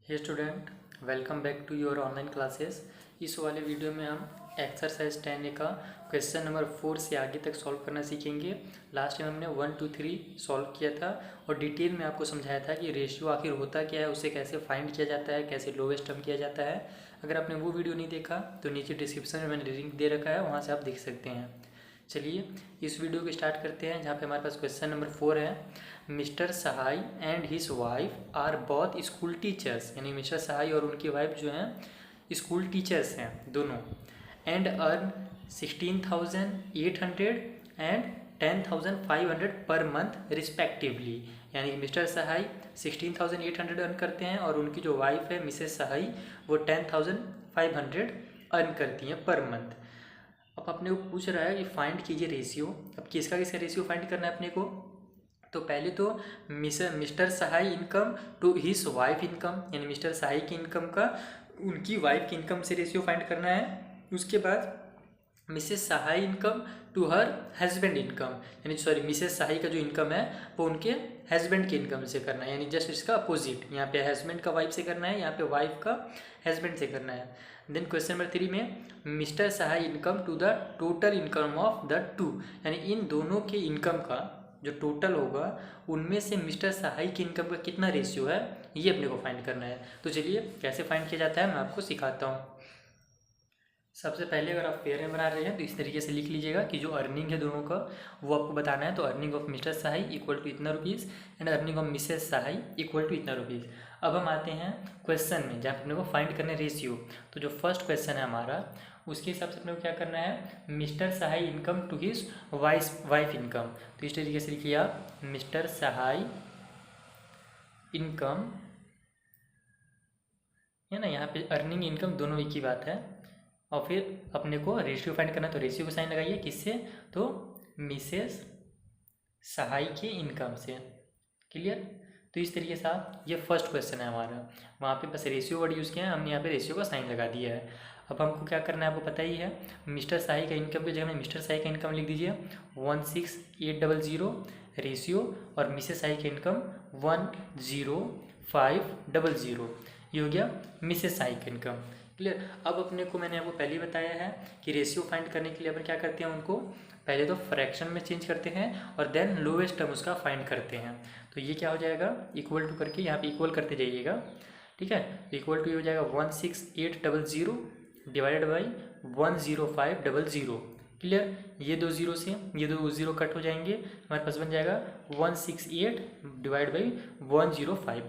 Hey student, welcome back to your online classes. इस वाले video में हम एक्सरसाइज 10 का क्वेश्चन नंबर 4 से आगे तक सॉल्व करना सीखेंगे। लास्ट टाइम हमने 1 2 3 सॉल्व किया था और डिटेल में आपको समझाया था कि रेशियो आखिर होता क्या है, उसे कैसे फाइंड किया जाता है, कैसे लोवेस्ट टर्म किया जाता है। अगर आपने वो वीडियो नहीं देखा तो नीचे डिस्क्रिप्शन में मैंने लिंक दे रखा है, वहाँ से आप देख सकते हैं। चलिए इस वीडियो को स्टार्ट करते हैं, जहाँ पे हमारे पास क्वेश्चन नंबर 4 है। Mister Sahay and his wife are both school teachers, यानी मिस्टर सहाय और उनकी वाइफ जो हैं स्कूल टीचर्स हैं दोनों। And earn 16,800 and 10,500 per month respectively, यानी मिस्टर सहाय 16,800 अर्न करते हैं और उनकी जो वाइफ है मिसेस सहाय वो 10,500 अर्न करती हैं पर मंथ। अब अपने को पूछ रहा है कि फाइंड कीजिए रेशियो। अब किसका किसका रेशियो फाइंड करना है अपने को। तो पहले तो Mister Sahay income to his wife income, यानी मिस्टर सहाय की इनकम का उनकी वाइफ की इनकम से रेशियो फाइंड करना है। उसके बाद Mrs Sahay income to her husband income, यानी सॉरी मिसेस सहाय का जो इनकम है वो उनके हस्बैंड की इनकम से करना है, यानी जस्ट इसका अपोजिट। यहाँ पे हस्बैंड का वाइफ से करना है, यहाँ पे वाइफ का हस्बैंड से करना है। देन क्वेश्चन नंबर 3 में Mister Sahay income to the total income of the two, यानी इन दोनों के इनकम का जो टोटल होगा उनमें से मिस्टर सहाय की इनकम का कितना रेशियो है, ये अपने को फाइंड करना है। तो चलिए कैसे फाइंड किया जाता है मैं आपको सिखाता हूँ। सबसे पहले अगर आप पेयर में बना रहे हैं तो इस तरीके से लिख लीजिएगा कि जो अर्निंग है दोनों का वो आपको बताना है। तो earning of Mr Sahay equal to इतना rupees and earning of Mrs Sahay equal to इतना रुपीज़। अब हम आते हैं क्वेश्चन में, जहाँ अपने को फाइंड करने रेशियो। तो जो फर्स्ट क्वेश्चन है हमारा उसके हिसाब से अपने को क्या करना है, Mister Sahay income to his wife income. तो इस तरीके से लिखिए आप, मिस्टर सहाय इनकम है ना, यहाँ पे अर्निंग इनकम दोनों एक ही बात है। और फिर अपने को रेशियो फाइंड करना है, तो रेशियो को साइन लगाइए किससे, तो मिसेस सहाय के इनकम से। क्लियर। तो इस तरीके से आप, ये फर्स्ट क्वेश्चन है हमारा, वहाँ पे बस रेशियो वर्ड यूज़ किया है, हमने यहाँ पे रेशियो का साइन लगा दिया है। अब हमको क्या करना है आपको पता ही है, मिस्टर सहाय का इनकम की जगह में मिस्टर सहाय का इनकम लिख दीजिए 16,800 रेशियो, और मिसेस सहाय का इनकम 10500। ये हो गया मिसेस सहाय का इनकम। क्लियर। अब अपने को मैंने आपको पहले ही बताया है कि रेशियो फाइंड करने के लिए अपन क्या करते हैं, उनको पहले तो फ्रैक्शन में चेंज करते हैं और देन लोवेस्ट टर्म उसका फाइंड करते हैं। तो ये क्या हो जाएगा, इक्वल टू करके यहाँ पे इक्वल करते जाइएगा, ठीक है। इक्वल टू ये हो जाएगा 16800 डिवाइडेड बाई 10500। क्लियर। ये दो जीरो से ये दो जीरो कट हो जाएंगे, हमारे पास बन जाएगा 168 डिवाइड बाई 105।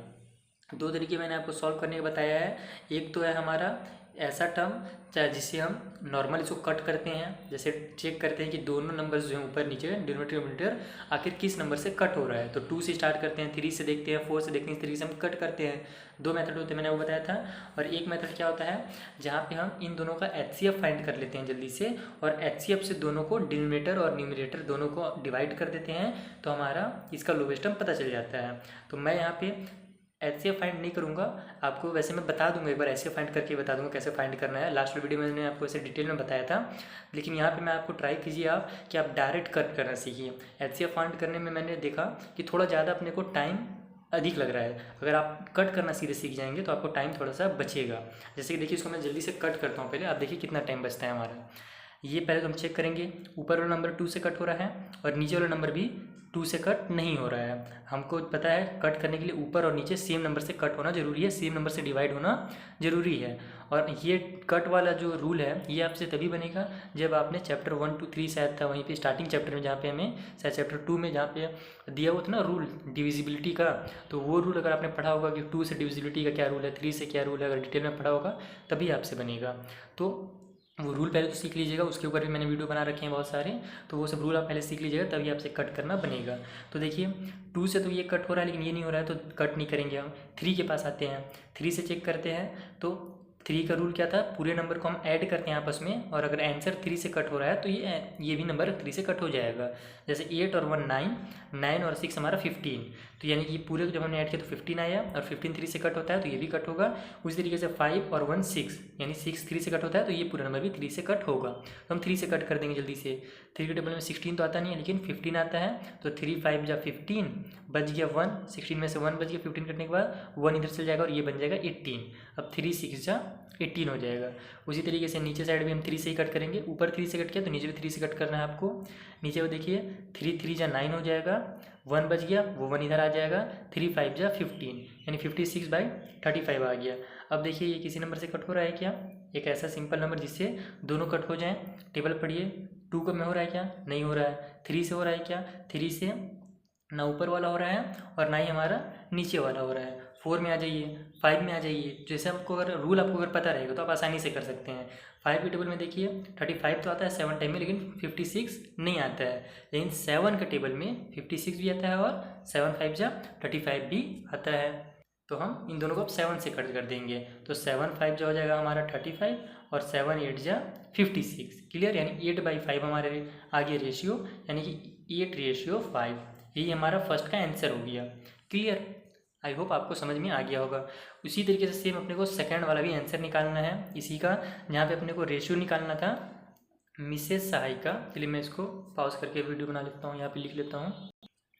दो तरीके मैंने आपको सॉल्व करने का बताया है। एक तो है हमारा ऐसा टर्म जिसे हम नॉर्मल इसको कट करते हैं, जैसे चेक करते हैं कि दोनों नंबर्स जो हैं ऊपर नीचे डिनोमिनेटर डिनोमिनेटर आखिर किस नंबर से कट हो रहा है। तो 2 से स्टार्ट करते हैं, 3 से देखते हैं, 4 से देखते हैं, इस तरीके से हम कट करते हैं। दो मेथड होते हैं, मैंने वो बताया था। और एक मेथड क्या होता है, जहाँ पे हम इन दोनों का HCF फाइंड कर लेते हैं जल्दी से, और HCF से दोनों को डिनोमिनेटर और न्यूमरेटर दोनों को डिवाइड कर देते हैं, तो हमारा इसका लोवेस्ट टर्म पता चल जाता है। तो मैं यहाँ पे HCF फाइंड नहीं करूँगा आपको, वैसे मैं बता दूंगा, एक बार HCF फाइंड करके बता दूंगा कैसे फाइंड करना है। लास्ट वीडियो में मैंने आपको ऐसे डिटेल में बताया था, लेकिन यहाँ पे मैं आपको ट्राई कीजिए आप कि आप डायरेक्ट कट करना सीखिए। HCF फाइंड करने में मैंने देखा कि थोड़ा ज़्यादा अपने को टाइम अधिक लग रहा है। अगर आप कट करना सीधे सीख जाएंगे तो आपको टाइम थोड़ा सा बचेगा। जैसे कि देखिए, इसको मैं जल्दी से कट करता हूँ पहले, आप देखिए कितना टाइम बचता है हमारा। ये पहले तो हम चेक करेंगे, ऊपर वाला नंबर 2 से कट हो रहा है और नीचे वाला नंबर भी 2 से कट नहीं हो रहा है। हमको पता है कट करने के लिए ऊपर और नीचे सेम नंबर से कट होना जरूरी है, सेम नंबर से डिवाइड होना जरूरी है। और ये कट वाला जो रूल है ये आपसे तभी बनेगा जब आपने चैप्टर 1 2 3 शायद था वहीं पे स्टार्टिंग चैप्टर में, जहाँ पे हमें शायद चैप्टर 2 में जहाँ पे दिया हुआ था ना रूल डिविजिबिलिटी का, तो वो रूल अगर आपने पढ़ा होगा कि 2 से डिविजिबिलिटी का क्या रूल है, 3 से क्या रूल है, अगर डिटेल में पढ़ा होगा तभी आपसे बनेगा। तो वो रूल पहले तो सीख लीजिएगा, उसके ऊपर भी मैंने वीडियो बना रखे हैं बहुत सारे, तो वो सब रूल आप पहले सीख लीजिएगा तभी आपसे कट करना बनेगा। तो देखिए 2 से तो ये कट हो रहा है लेकिन ये नहीं हो रहा है, तो कट नहीं करेंगे हम। 3 के पास आते हैं, 3 से चेक करते हैं तो 3 का रूल क्या था, पूरे नंबर को हम ऐड करते हैं आपस में, और अगर आंसर 3 से कट हो रहा है तो ये भी नंबर 3 से कट हो जाएगा। जैसे 8 और 1 9, 9 और 6 हमारा 15, तो यानी कि पूरे को जब हमने ऐड किया तो 15 आया, और 15 3 से कट होता है तो ये भी कट होगा। उसी तरीके से 5 और 1 6, यानी 6 3 से कट होता है तो ये पूरा नंबर भी 3 से कट होगा। तो हम 3 से कट कर देंगे जल्दी से। 3 के टेबल में 16 तो आता नहीं है, लेकिन 15 आता है, तो 3 5 जा 15, बच गया 1, 16 में से 1 बच गया, 15 कटने के बाद 1 इधर चल जाएगा और ये बन जाएगा 18। अब 3 6 जा 18 हो जाएगा। उसी तरीके से नीचे साइड भी हम 3 से ही कट करेंगे, ऊपर 3 से कट किया तो नीचे भी 3 से कट करना है आपको। नीचे वो देखिए 3 3 जा 9 हो जाएगा, 1 बच गया, वो 1 इधर आ जाएगा, 3 5 जा 15, यानी 56/35 आ गया। अब देखिए ये किसी नंबर से कट हो रहा है क्या, एक ऐसा सिंपल नंबर जिससे दोनों कट हो जाएं। टेबल पढ़िए, 2 कब में हो रहा है क्या, नहीं हो रहा है। 3 से हो रहा है क्या, 3 से ना ऊपर वाला हो रहा है और ना ही हमारा नीचे वाला हो रहा है। 4 में आ जाइए, 5 में आ जाइए। जैसे आपको अगर रूल आपको अगर पता रहेगा तो आप आसानी से कर सकते हैं। 5 के टेबल में देखिए 35 तो आता है 7 टाइम में, लेकिन 56 नहीं आता है। लेकिन 7 के टेबल में 56 भी आता है और 7 5 जा 35 भी आता है। तो हम इन दोनों को अब 7 से कट कर देंगे, तो 7 5 जो हो जाएगा हमारा 35 और 7 8 जा 56। क्लियर, यानी 8/5 हमारे आगे रेशियो, यानी कि 8:5। यही हमारा फर्स्ट का आंसर हो गया। क्लियर, आई होप आपको समझ में आ गया होगा। उसी तरीके से सेम अपने को सेकंड वाला भी आंसर निकालना है इसी का, जहाँ पे अपने को रेशियो निकालना था मिसेस सहायिका। चलिए मैं इसको पॉज करके वीडियो बना लेता हूँ, यहाँ पे लिख लेता हूँ।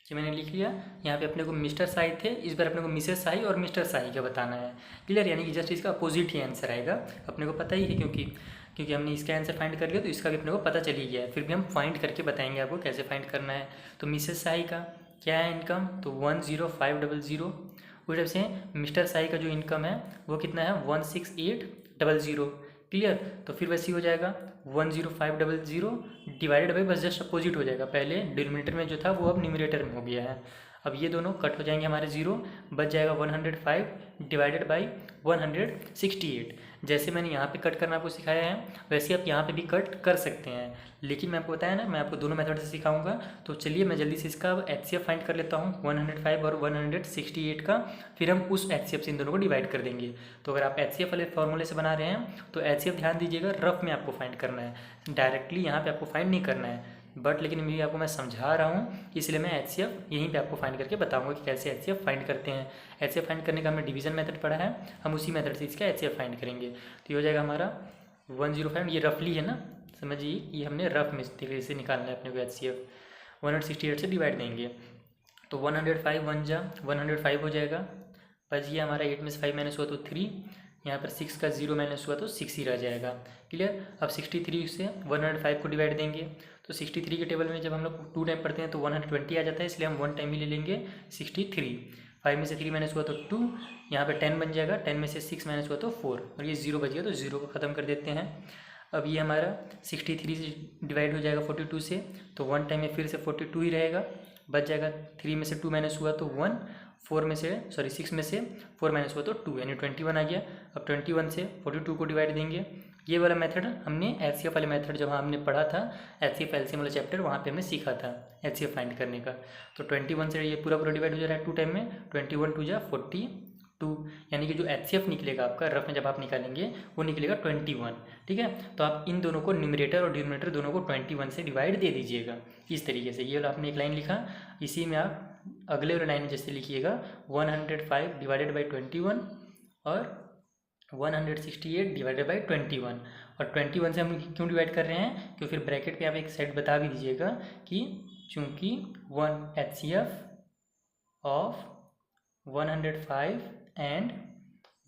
जी मैंने लिख लिया। यहाँ पे अपने को मिस्टर साई थे, इस बार अपने को मिसेस साई और मिस्टर साई का बताना है। क्लियर, यानी कि जस्ट इसका अपोजिट ही आंसर आएगा। अपने को पता ही है क्योंकि हमने इसका आंसर फाइंड कर लिया, तो इसका भी अपने को पता चल ही गया है। फिर भी हम फाइंड करके बताएंगे आपको कैसे फाइंड करना है। तो मिसेस साई का क्या है इनकम, तो 10500। उस टाइप से मिस्टर साई का जो इनकम है वो कितना है 16800। क्लियर, तो फिर वैसे ही हो जाएगा 10500 डिवाइडेड बाई, बस जस्ट अपोजिट हो जाएगा। पहले डिनोमिनेटर में जो था वो अब न्यूमरेटर में हो गया है। अब ये दोनों कट हो जाएंगे हमारे 0, बच जाएगा 105 डिवाइडेड बाई 168। जैसे मैंने यहाँ पे कट करना आपको सिखाया है वैसे आप यहाँ पे भी कट कर सकते हैं, लेकिन मैं आपको बताया ना मैं आपको दोनों मेथड से सिखाऊंगा। तो चलिए मैं जल्दी से इसका HCF फाइंड कर लेता हूँ 105 और 168 का, फिर हम उस HCF से इन दोनों को डिवाइड कर देंगे। तो अगर आप HCF वाले फॉर्मूले से बना रहे हैं तो HCF ध्यान दीजिएगा रफ में आपको फाइंड करना है, डायरेक्टली यहाँ पे आपको फाइंड नहीं करना है। बट लेकिन मैं आपको मैं समझा रहा हूँ, इसलिए मैं HCF यहीं पे आपको फाइंड करके बताऊंगा कि कैसे HCF फाइंड करते हैं। HCF फाइंड करने का हमने डिवीजन मेथड पढ़ा है, हम उसी मेथड से इसका HCF फाइंड करेंगे। तो ये हो जाएगा हमारा 105, ये रफली है ना, समझिए ये हमने रफ में तरीके से निकालना है अपने को HCF। 168 से डिवाइड देंगे तो 105 1 जा 105 हो जाएगा, बच गया हमारा 8 में से 5 माइनस हुआ तो 3, यहाँ पर 6 का 0 माइनस हुआ तो 6 ही रह जाएगा। क्लियर, अब 63 से 105 को डिवाइड देंगे तो 63 के टेबल में जब हम लोग 2 टाइम पढ़ते हैं तो 120 आ जाता है, इसलिए हम 1 टाइम ही ले लेंगे 63। 5 में से 3 माइनस हुआ तो 2, यहाँ पे 10 बन जाएगा, 10 में से 6 माइनस हुआ तो 4, और ये 0 बच गया तो 0 को ख़त्म कर देते हैं। अब ये हमारा 63 से डिवाइड हो जाएगा 42 से, तो 1 टाइम में फिर से 42 ही रहेगा, बच जाएगा 3 में से 2 माइनस हुआ तो 1, 6 में से 4 माइनस हुआ तो 2, यानी 21 आ गया। अब 21 से 42 को डिवाइड देंगे। ये वाला मेथड हमने HCF वाले मेथड जब हमने पढ़ा था HCF LCM वाला चैप्टर, वहाँ पे हमने सीखा था HCF फाइंड करने का। तो 21 से ये पूरा डिवाइड हो जा रहा है 2 टाइम में, 21 2 जा 42, यानी कि जो HCF निकलेगा आपका रफ में जब आप निकालेंगे वो निकलेगा 21। ठीक है, तो आप इन दोनों को न्यूमरेटर और डिनोमिनेटर दोनों को 21 से डिवाइड दे दीजिएगा इस तरीके से। ये वाला आपने एक लाइन लिखा, इसी में आप अगले वाले लाइन में जैसे लिखिएगा 105 डिवाइडेड बाई 21 और 168 डिवाइडेड बाई 21। और 21 से हम क्यों डिवाइड कर रहे हैं, क्योंकि फिर ब्रैकेट पे आप एक साइड बता भी दीजिएगा कि चूँकि 1 HCF of 105 and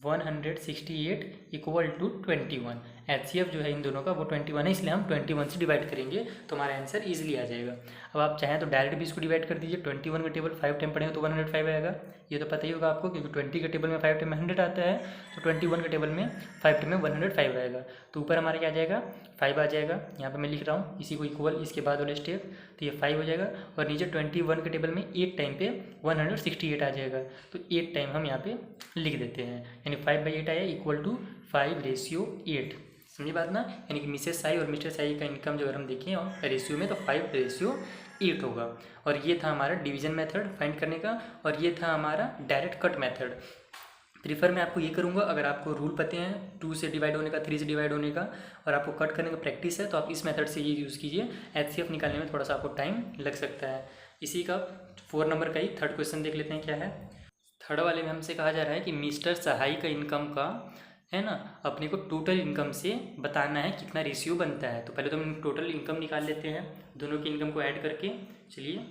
168 equal to 21। HCF जो है इन दोनों का वो 21 है, इसलिए हम 21 से डिवाइड करेंगे तो हमारा आंसर इजीली आ जाएगा। अब आप चाहें तो डायरेक्ट भी इसको डिवाइड कर दीजिए। 21 का टेबल 5 टाइम पढ़ेंगे तो 105 आएगा, ये तो पता ही होगा आपको, क्योंकि 20 के टेबल में 5 टाइम में 100 आता है, तो 21 के टेबल में 5 टाइम में 105 आएगा। तो ऊपर हमारा क्या आ जाएगा 5 आ जाएगा, यहाँ पर मैं लिख रहा हूँ इसी को इक्वल, इसके बाद वाले स्टेप, तो ये 5 हो जाएगा। और नीचे 21 के टेबल में 8 टाइम पे 168 आ जाएगा, तो 8 टाइम हम यहाँ पे लिख देते हैं, यानी 5/8 आया इक्वल टू 5:8। समझी बात ना, यानी कि मिसेस साई और मिस्टर साई का इनकम जो अगर हम देखें और रेशियो में तो 5:8 होगा। और ये था हमारा डिवीजन मेथड फाइंड करने का, और ये था हमारा डायरेक्ट कट मेथड। प्रीफर मैं आपको ये करूँगा, अगर आपको रूल पते हैं 2 से डिवाइड होने का, 3 से डिवाइड होने का, और आपको कट करने का प्रैक्टिस है, तो आप इस मेथड से ये यूज़ कीजिए। एचसीएफ निकालने में थोड़ा सा आपको टाइम लग सकता है। इसी का 4 नंबर का ही थर्ड क्वेश्चन देख लेते हैं क्या है। थर्ड वाले में हमसे कहा जा रहा है कि मिस्टर सहाई का इनकम का है ना, अपने को टोटल इनकम से बताना है कितना रेशियो बनता है। तो पहले तो हम टोटल इनकम निकाल लेते हैं दोनों की इनकम को ऐड करके। चलिए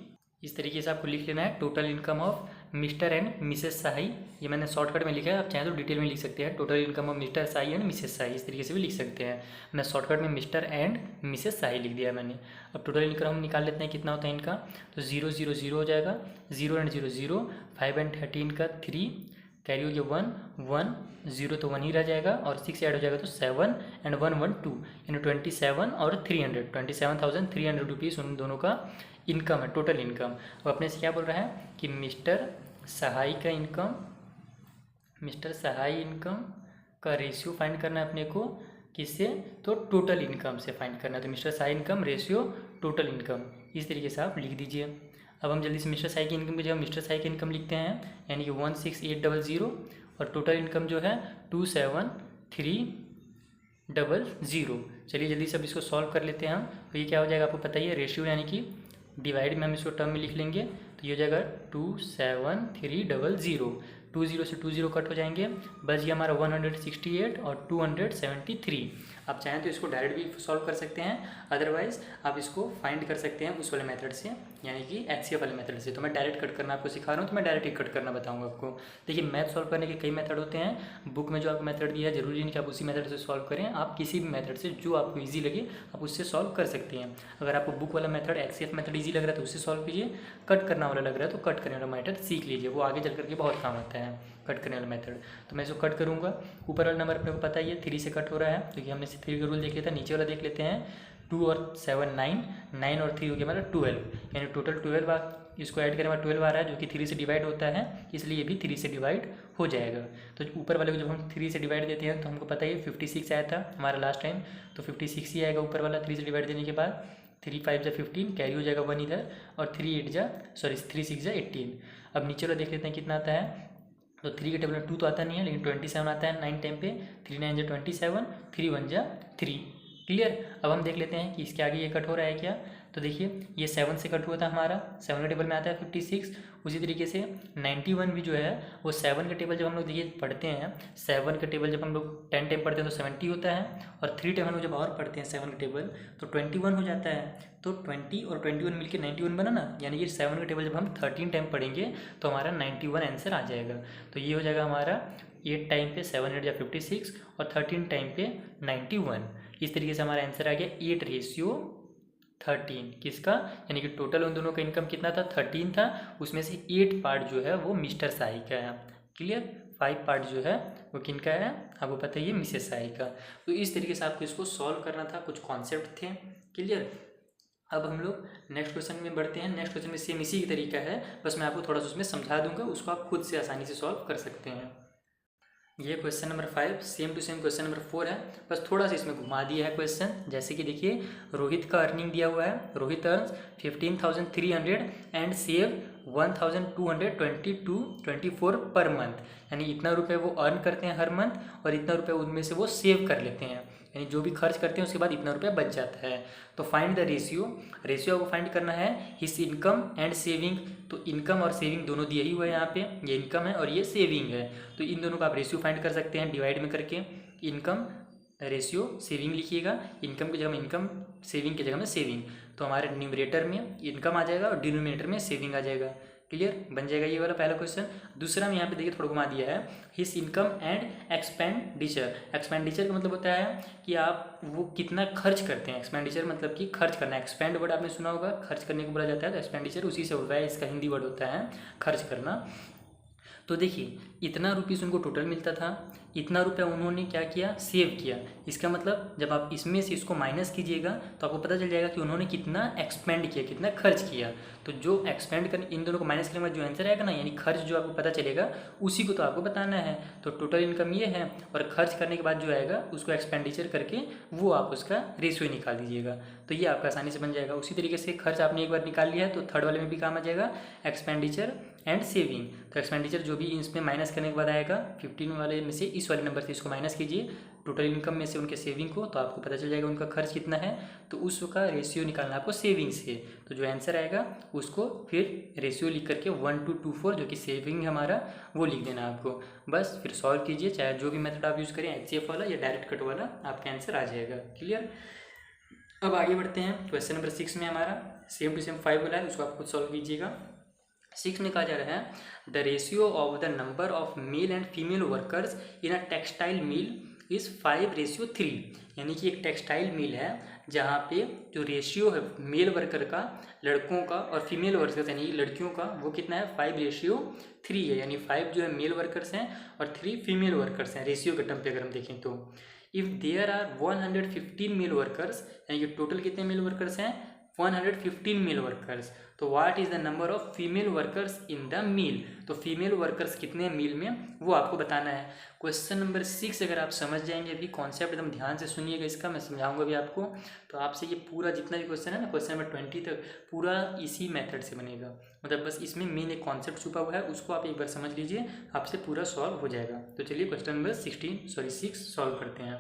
इस तरीके से आपको लिख लेना है, total income of Mr and Mrs Sahi. ये मैंने शॉर्टकट में लिखा है, आप चाहें तो डिटेल में लिख सकते हैं, total income of Mr Sahi and Mrs Sahi, इस तरीके से भी लिख सकते हैं। मैं शॉर्टकट में मिस्टर एंड मिसेस साही लिख दिया मैंने। अब टोटल इनकम हम निकाल लेते हैं कितना होता है इनका। तो 0 0 0 हो जाएगा, 0 एंड 0 0, 5 एंड 13 का 3, कैरी हो गया 1 1, 0 तो 1 ही रह जाएगा, और 6 ऐड हो जाएगा तो 7 एंड 1 1 2, यानी 27 और 300, 27,300 रुपीज़ उन दोनों का इनकम है, टोटल इनकम। अब अपने से क्या बोल रहा है कि मिस्टर सहाई का इनकम, मिस्टर सहाई इनकम का रेशियो फाइंड करना है अपने को, किससे, तो टोटल इनकम से फाइंड करना है। तो मिस्टर सहाई इनकम रेशियो टोटल इनकम, इस तरीके से आप लिख दीजिए। अब हम जल्दी से मिस्टर साई की इनकम की जगह मिस्टर साई की इनकम लिखते हैं, यानी कि 16800, और टोटल इनकम जो है 27300। चलिए जल्दी से अब इसको सॉल्व कर लेते हैं हम। तो ये क्या हो जाएगा आपको पता ही है, रेशियो यानी कि डिवाइड में हम इसको टर्म में लिख लेंगे, तो ये हो जाएगा 27300। 20 से 20 कट हो जाएंगे, बस ये हमारा 168 और 273। आप चाहें तो इसको डायरेक्ट भी सॉल्व कर सकते हैं, अदरवाइज आप इसको फाइंड कर सकते हैं उस वाले मेथड से, यानी कि एचसीएफ वाले मेथड से। तो मैं डायरेक्ट कट करना आपको सिखा रहा हूँ, तो मैं डायरेक्ट ही कट करना बताऊँगा आपको। देखिए मैथ सॉल्व करने के कई मेथड होते हैं, बुक में जो आपको मेथड दिया है जरूरी नहीं कि आप उसी मेथड से सॉल्व करें, आप किसी भी मेथड से जो आपको ईजी लगे आप उससे सॉल्व कर सकते हैं। अगर आपको बुक वाला मेथड एचसीएफ मेथड ईजी लग रहा है तो उससे सॉल्व कीजिए, कट करना वाला लग रहा है तो कट करने वाला मेथड सीख लीजिए, वो आगे चल करके बहुत काम आता है कट करने वाला मेथड। तो मैं इसको कट करूँगा। ऊपर वाला नंबर अपने को पता ही है 3 से कट हो रहा है, तो ये हमने 3 का रूल देख लिया था। नीचे वाला देख लेते हैं, 2 और 7 9, 9 और 3 हो गया हमारा 12, यानी टोटल 12 इसको ऐड करें हमारा 12 आ रहा है, जो कि 3 से डिवाइड होता है, इसलिए ये भी 3 से डिवाइड हो जाएगा। तो ऊपर वाले को जब हम 3 से डिवाइड देते हैं तो हमको पता ही है 56 आया था हमारा लास्ट टाइम, तो 56 ही आएगा ऊपर वाला 3 से डिवाइड देने के बाद। 3 5 जा 15, कैरी हो जाएगा 1 इधर, और 3 6 जा 18। अब नीचे वाला देख लेते हैं कितना आता है। तो 3 के टेबल में 2 तो आता नहीं है, लेकिन 27 आता है 9 टाइम पे। 3 9 जा 27, 3 1 जा 3। क्लियर। अब हम देख लेते हैं कि इसके आगे ये कट हो रहा है क्या। तो देखिए ये 7 से कट हुआ था हमारा, 7 के टेबल में आता है 56। उसी तरीके से 91 भी जो है वो 7 के टेबल जब हम लोग देखिए पढ़ते हैं, 7 के टेबल जब हम लोग 10 टाइम पढ़ते हैं तो 70 होता है, और 3 टाइम हम लोग जब और पढ़ते हैं 7 के टेबल तो 21 हो जाता है। तो 20 और 21 मिलके 91 बना ना, यानी कि 7 का टेबल जब हम 13 टाइम पढ़ेंगे तो हमारा 91 आंसर आ जाएगा। तो ये हो जाएगा हमारा 8 टाइम पे 7 8 या 56, और 13 टाइम पे 91। इस तरीके से हमारा आंसर आ गया 8:13। किसका, यानी कि टोटल उन दोनों का इनकम कितना था, 13 था, उसमें से 8 पार्ट जो है वो मिस्टर साई का है। क्लियर। 5 पार्ट जो है वो किनका है आपको पता ही है, मिसेस साई का। तो इस तरीके से आपको इसको सॉल्व करना था, कुछ कॉन्सेप्ट थे। क्लियर। अब हम लोग नेक्स्ट क्वेश्चन में बढ़ते हैं। नेक्स्ट क्वेश्चन में सेम इसी तरीका है, बस मैं आपको थोड़ा सा उसमें समझा दूंगा, उसको आप खुद से आसानी से सॉल्व कर सकते हैं। ये question number 5 same to same question number 4 है, बस थोड़ा सा इसमें घुमा दिया है क्वेश्चन। जैसे कि देखिए रोहित का अर्निंग दिया हुआ है, Rohit earns 15,300 and save 1,224 per month, यानी इतना रुपये वो अर्न करते हैं हर मंथ, और इतना रुपये उनमें से वो सेव कर लेते हैं, यानी जो भी खर्च करते हैं उसके बाद इतना रुपया बच जाता है। तो फाइंड द रेशियो, रेशियो आपको फाइंड करना है हिज इनकम एंड सेविंग। तो इनकम और सेविंग दोनों दिया ही हुआ है यहाँ पे, ये इनकम है और ये सेविंग है, तो इन दोनों का आप रेशियो फाइंड कर सकते हैं डिवाइड में करके। इनकम रेशियो सेविंग लिखिएगा, इनकम की जगह में इनकम, सेविंग की जगह में सेविंग, तो हमारे न्यूमरेटर में इनकम आ जाएगा और डिनोमिनेटर में सेविंग आ जाएगा। क्लियर, बन जाएगा ये वाला पहला क्वेश्चन। दूसरा में यहाँ पे देखिए थोड़ा घुमा दिया है, his income and expenditure. Expenditure का मतलब होता है कि आप वो कितना खर्च करते हैं, एक्सपेंडिचर मतलब कि खर्च करना। एक्सपेंड वर्ड आपने सुना होगा, खर्च करने को बोला जाता है, तो एक्सपेंडिचर उसी से होता है, इसका हिंदी वर्ड होता है खर्च करना। तो देखिए इतना रुपीज़ उनको टोटल मिलता था, इतना रुपया उन्होंने क्या किया, सेव किया। इसका मतलब जब आप इसमें से इसको माइनस कीजिएगा तो आपको पता चल जाएगा कि उन्होंने कितना एक्सपेंड किया, कितना खर्च किया। तो जो एक्सपेंड कर, इन दोनों को माइनस करने के बाद जो आंसर आएगा ना, यानी खर्च जो आपको पता चलेगा उसी को तो आपको बताना है। तो टोटल इनकम ये है, और खर्च करने के बाद जो आएगा उसको एक्सपेंडिचर करके वो आप उसका रेशियो निकाल दीजिएगा, तो ये आपका आसानी से बन जाएगा। उसी तरीके से खर्च आपने एक बार निकाल लिया है तो थर्ड वाले में भी काम आ जाएगा, एक्सपेंडिचर एंड सेविंग। तो एक्सपेंडिचर जो भी इसमें माइनस करने के बाद आएगा 15 वाले में से इस वाले नंबर से इसको माइनस कीजिए टोटल इनकम में से उनके सेविंग को, तो आपको पता चल जाएगा उनका खर्च कितना है। तो उसका रेशियो निकालना आपको सेविंग से। तो जो आंसर आएगा उसको फिर रेशियो लिख करके 1:24 जो कि सेविंग हमारा वो लिख देना आपको। बस फिर सॉल्व कीजिए, चाहे जो भी मेथड आप यूज़ करें HCF वाला या डायरेक्ट कट वाला, आपका आंसर आ जाएगा। क्लियर। अब आगे बढ़ते हैं। क्वेश्चन नंबर 6 में हमारा सेम टू सेम 5 वाला है, उसको आप खुद सॉल्व कीजिएगा। 6 में कहा जा रहा है the ratio of the number of male and female workers in a textile mill is 5:3। यानी कि एक टेक्सटाइल मिल है जहाँ पे जो रेशियो है मेल वर्कर का, लड़कों का, और फीमेल वर्कर्स यानी लड़कियों का, वो कितना है 5:3 है। यानी 5 जो है मेल वर्कर्स हैं और 3 फीमेल वर्कर्स हैं रेशियो के टर्म पे अगर हम देखें तो। If there are 115 male workers, यानी कि टोटल कितने मेल वर्कर्स हैं 115 मेल वर्कर्स, तो what is the number of female workers in the mill. तो फीमेल वर्कर्स कितने मील में वो आपको बताना है। क्वेश्चन नंबर 6 अगर आप समझ जाएंगे, अभी कॉन्सेप्ट एकदम ध्यान से सुनिएगा इसका, मैं समझाऊंगा अभी आपको। तो आपसे ये पूरा जितना भी क्वेश्चन है ना, क्वेश्चन नंबर 20 तक पूरा इसी मेथड से बनेगा। मतलब बस इसमें मेन एक कॉन्सेप्ट छुपा हुआ है, उसको आप एक बार समझ लीजिए, आपसे पूरा सॉल्व हो जाएगा। तो चलिए क्वेश्चन नंबर 6 सॉल्व करते हैं।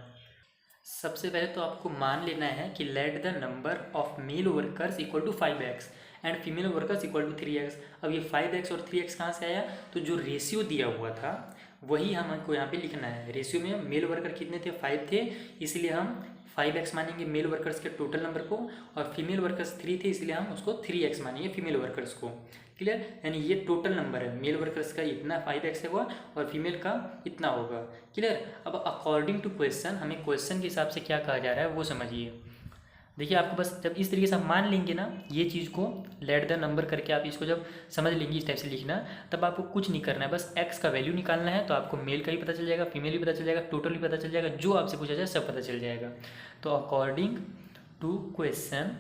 सबसे पहले तो आपको मान लेना है कि let the number of male workers equal to 5x and female workers equal to 3x। अब ये 5x और 3x कहाँ से आया, तो जो रेशियो दिया हुआ था वही हमको यहाँ पे लिखना है। रेशियो में मेल वर्कर कितने थे 5 थे, इसलिए हम 5x मानेंगे मेल वर्कर्स के टोटल नंबर को, और फीमेल वर्कर्स 3 थे इसलिए हम उसको 3x मानेंगे फीमेल वर्कर्स को। क्लियर। यानी ये टोटल नंबर है, मेल वर्कर्स का इतना 5x होगा और फीमेल का इतना होगा। क्लियर। अब अकॉर्डिंग टू क्वेश्चन हमें क्वेश्चन के हिसाब से क्या कहा जा रहा है वो समझिए। देखिए आपको बस जब इस तरीके से आप मान लेंगे ना ये चीज़ को, लेट द नंबर करके आप इसको जब समझ लेंगे इस टाइप से लिखना, तब आपको कुछ नहीं करना है, बस x का वैल्यू निकालना है। तो आपको मेल का भी पता चल जाएगा, फीमेल भी पता चल जाएगा, टोटल भी पता चल जाएगा, जो आपसे पूछा जाए सब पता चल जाएगा। तो अकॉर्डिंग टू क्वेश्चन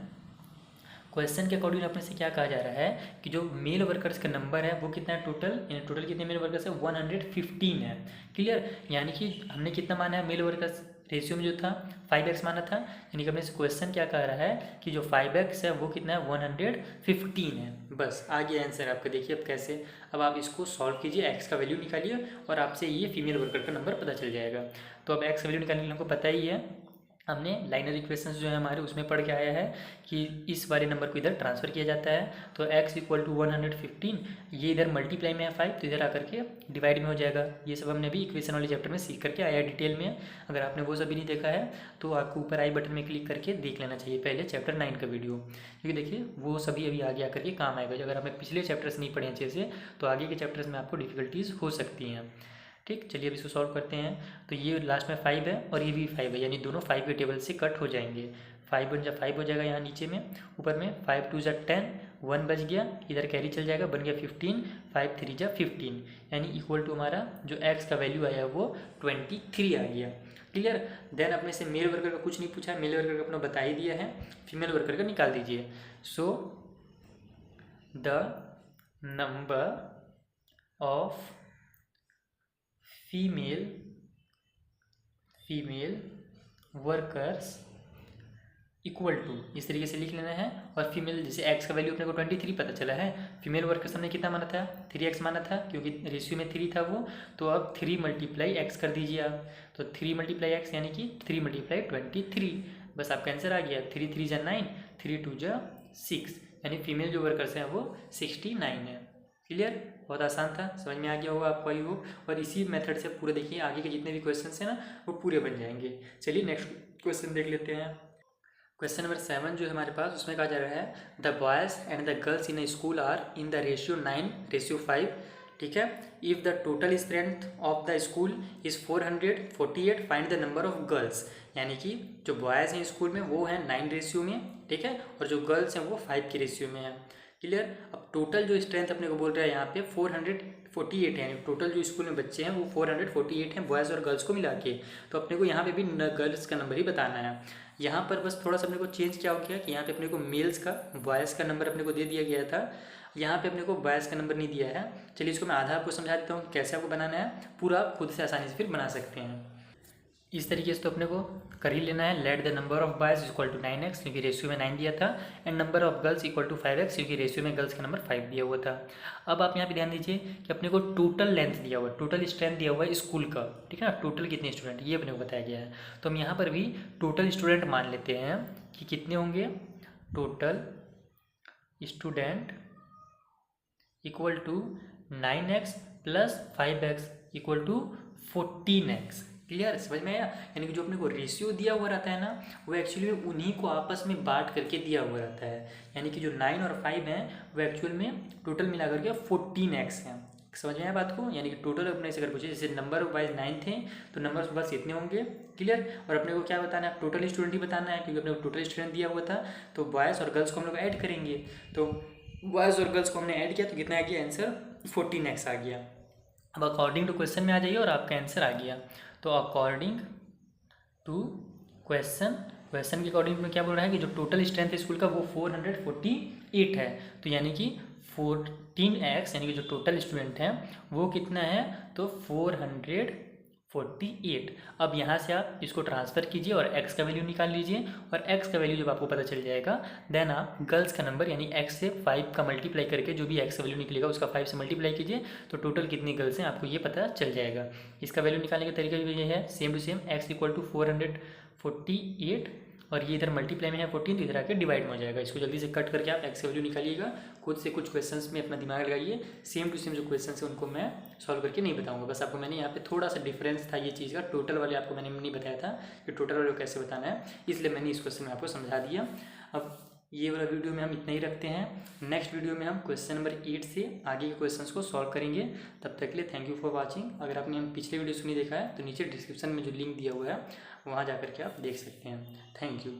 के अकॉर्डिंग अपने से क्या कहा जा रहा है कि जो मेल वर्कर्स का नंबर है वो कितना है टोटल, यानी टोटल कितने मेल वर्कर्स है 115 है। क्लियर। यानी कि हमने कितना माना है मेल वर्कर्स रेशियो में जो था 5x माना था, यानी कि अपने से क्वेश्चन क्या कह रहा है कि जो 5x है वो कितना है 115 है। बस आ गया आंसर आपका। देखिए अब कैसे, अब आप इसको सॉल्व कीजिए, x का वैल्यू निकालिए और आपसे ये फीमेल वर्कर का नंबर पता चल जाएगा। तो अब x का वैल्यू निकालने के लिए हमको पता ही है, हमने लाइनर इक्वेशंस जो है हमारे उसमें पढ़ के आया है कि इस वाले नंबर को इधर ट्रांसफ़र किया जाता है। तो x इक्वल टू 115, ये इधर मल्टीप्लाई में है 5 तो इधर आकर के डिवाइड में हो जाएगा। ये सब हमने भी इक्वेशन वाले चैप्टर में सीख करके आया डिटेल में। अगर आपने वो सब भी नहीं देखा है तो आपको ऊपर आई बटन में क्लिक करके देख लेना चाहिए पहले चैप्टर 9 का वीडियो, क्योंकि देखिए वो सभी अभी आगे आकर के काम आएगा। अगर हमें पिछले चैप्टर्स नहीं पढ़े अच्छे से तो आगे के चैप्टर्स में आपको डिफिकल्टीज़ हो सकती हैं। ठीक, चलिए अब इसको सॉल्व करते हैं। तो ये लास्ट में 5 है और ये भी 5 है, यानी दोनों 5 के टेबल से कट हो जाएंगे। 5 हो जाएगा यहाँ नीचे में, ऊपर में 5 2 जा 10, 1 बच गया, इधर कैरी चल जाएगा, बन गया 15, 5 3 जा 15, यानी इक्वल टू हमारा जो x का वैल्यू आया वो 23 आ गया। क्लियर। देन अपने से मेल वर्कर का कुछ नहीं पूछा, मेल वर्कर का अपना बता ही दिया है, फीमेल वर्कर का निकाल दीजिए। So the number of female workers equal to, इस तरीके से लिख लेना है। और फीमेल जैसे x का वैल्यू अपने को 23 पता चला है, फीमेल वर्कर्स हमने कितना माना था 3x माना था, क्योंकि रेशियो में 3 था वो। तो अब 3 × x कर दीजिए आप, तो 3 × x यानी कि 3 × 23, बस आपका आंसर आ गया। 3 3 जा 9, 3 2 जा 6, यानी फीमेल जो वर्कर्स हैं वो 69 है। क्लियर। बहुत आसान था, समझ में आ गया होगा आपको, आई होप। और इसी मेथड से पूरे देखिए आगे के जितने भी क्वेश्चन हैं ना वो पूरे बन जाएंगे। चलिए नेक्स्ट क्वेश्चन देख लेते हैं। क्वेश्चन नंबर 7 जो है हमारे पास, उसमें कहा जा रहा है the boys and the girls in a school are in the ratio 9:5। ठीक है। If the total strength of the school is 448, find the number of girls. यानी कि जो बॉयज़ हैं स्कूल में वो हैं 9 रेशियो में, ठीक है, और जो गर्ल्स हैं वो 5 के रेशियो में है। क्लियर। अब टोटल जो स्ट्रेंथ अपने को बोल रहा है यहाँ पे 448 है, यानी टोटल जो स्कूल में बच्चे हैं वो 448 हैं बॉयज़ और गर्ल्स को मिला के। तो अपने को यहाँ पे भी गर्ल्स का नंबर ही बताना है। यहाँ पर बस थोड़ा सा अपने को चेंज क्या हो गया कि यहाँ पे अपने को मेल्स का बॉयज़ का नंबर अपने को दे दिया गया था, यहाँ पे अपने को बॉयज़ का नंबर नहीं दिया है। चलिए इसको मैं आधा आपको समझा देता हूँ कैसे आपको बनाना है, पूरा आप खुद से आसानी से फिर बना सकते हैं। इस तरीके से तो अपने को कर ही लेना है। Let the number of boys equal to 9x क्योंकि रेशियो में 9 दिया था, and number of girls equal to 5x क्योंकि रेशियो में गर्ल्स का नंबर 5 दिया हुआ था। अब आप यहाँ पे ध्यान दीजिए कि अपने को टोटल लेंथ दिया हुआ है, टोटल स्ट्रेंथ दिया हुआ है स्कूल का, ठीक है ना, टोटल कितने स्टूडेंट ये अपने को बताया गया है। तो हम यहाँ पर भी टोटल स्टूडेंट मान लेते हैं कि कितने होंगे, total student equal to 9x plus 5x equal to 14x। Clear, समझ में आया। यानी कि जो अपने को रेशियो दिया हुआ रहता है ना, वो एक्चुअली में उन्हीं को आपस में बांट करके दिया हुआ रहता है। यानी कि जो 9 और 5 हैं वो एक्चुअल में टोटल मिला करके 14x हैं। समझ में आया बात को। यानी कि टोटल अपने से अगर पूछे, जैसे नंबर वाइज 9 थे तो नंबर बस इतने होंगे। क्लियर, और अपने को क्या बताना है, टोटल स्टूडेंट ही बताना है क्योंकि अपने को टोटल स्टूडेंट दिया हुआ था। तो बॉयज़ और गर्ल्स को हम लोग ऐड करेंगे, तो बॉयज़ और गर्ल्स को हमने ऐड किया तो कितना आ गया आंसर, 14x आ गया। अब अकॉर्डिंग टू क्वेश्चन में आ जाइए और आपका आंसर आ गया। तो अकॉर्डिंग टू क्वेश्चन के अकॉर्डिंग में क्या बोल रहा है कि जो टोटल स्ट्रेंथ है स्कूल का वो 448 है। तो यानी कि 14x यानी कि जो टोटल स्टूडेंट हैं वो कितना है, तो 448। अब यहाँ से आप इसको ट्रांसफ़र कीजिए और x का वैल्यू निकाल लीजिए, और x का वैल्यू जब आपको पता चल जाएगा देन आप गर्ल्स का नंबर यानी x से 5 का मल्टीप्लाई करके जो भी x का वैल्यू निकलेगा उसका 5 से मल्टीप्लाई कीजिए, तो टोटल कितनी गर्ल्स हैं आपको ये पता चल जाएगा। इसका वैल्यू निकालने का तरीका भी ये है, same to same, x equal to 448 और ये इधर मल्टीप्लाई में है 14 तो इधर आके डिवाइड में हो जाएगा। इसको जल्दी से कट करके आप x का वैल्यू निकालिएगा, खुद से कुछ क्वेश्चंस में अपना दिमाग लगाइए। सेम टू सेम जो क्वेश्चंस है उनको मैं सॉल्व करके नहीं बताऊंगा, बस आपको मैंने यहाँ पे थोड़ा सा डिफरेंस था ये चीज़ का। टोटल वाले आपको मैंने नहीं बताया था कि टोटल वाले को कैसे बताना है, इसलिए मैंने इस क्वेश्चन में आपको समझा दिया। अब ये वाला वीडियो में हम इतना ही रखते हैं। नेक्स्ट वीडियो में हम क्वेश्चन नंबर 8 से आगे के क्वेश्चंस को सॉल्व करेंगे। तब तक के लिए थैंक यू फॉर वाचिंग। अगर आपने हम पिछले वीडियोस नहीं देखा है तो नीचे डिस्क्रिप्शन में जो लिंक दिया हुआ है वहाँ जा करके आप देख सकते हैं। Thank you.